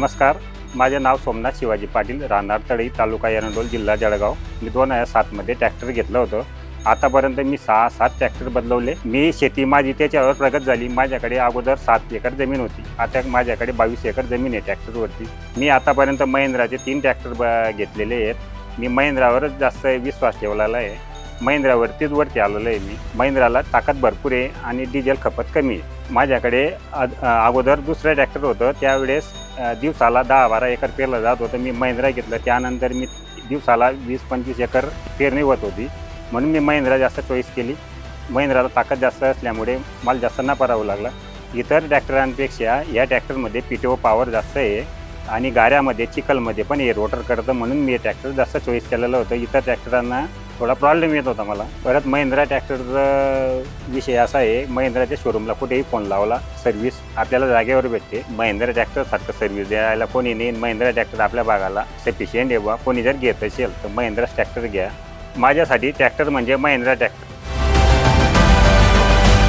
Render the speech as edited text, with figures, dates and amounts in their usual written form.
नमस्कार, माझे नाव सोमनाथ शिवाजी पाटील, राहणार तळई, तालुका एरंडोल, जिल्हा जळगाव। मी 2007मध्ये ट्रॅक्टर घेतलं होतं। आतापर्यंत मी 6-7 ट्रॅक्टर बदलवले। मी शेती माझी त्याच्यावर प्रगत झाली। माझ्याकडे अगोदर 7 एकर जमीन होती, आता माझ्याकडे 22 एकर जमीन आहे ट्रॅक्टरवरती। मी आतापर्यंत महिंद्राचे 3 ट्रॅक्टर घेतलेले आहेत। मी महिंद्रावरच जास्त विश्वास ठेवलेला आहे। महिंद्रावरतीच वरती आलेलो आहे मी। महिंद्राला ताकद भरपूर आहे आणि डिझेल खपत कमी आहे। माझ्याकडे अगोदर दुसरं ट्रॅक्टर होतं, त्यावेळेस दिवसाला 10-12 एकर पेरलं जात होतं। मी महिंद्रा घेतलं, त्यानंतर मी दिवसाला 20-25 एकर पेरणी होत होती, म्हणून मी महिंद्रा जास्त चॉईस केली। महिंद्राला ताकद जास्त असल्यामुळे मला जास्त नफा राहू लागला। इतर ट्रॅक्टरांपेक्षा या ट्रॅक्टरमध्ये PTO पॉवर जास्त आहे आणि गाऱ्यामध्ये चिखलमध्ये पण हे रोटर करतं, म्हणून मी हे ट्रॅक्टर जास्त चॉईस केलेलं होतं। इतर ट्रॅक्टरांना थोडा प्रॉब्लेम येत होता मला। परत महिंद्रा ट्रॅक्टरचा विषय असा आहे, महिंद्राच्या शोरूमला कुठेही फोन लावला, सर्व्हिस आपल्याला जागेवर भेटते। महिंद्रा ट्रॅक्टरसारखं सर्व्हिस द्यायला कोणी नाही। महिंद्रा ट्रॅक्टर आपल्या भागाला सफिशियंट आहे बा। कोणी जर घेत असेल तर महिंद्रा ट्रॅक्टर घ्या। माझ्यासाठी ट्रॅक्टर म्हणजे महिंद्रा ट्रॅक्टर।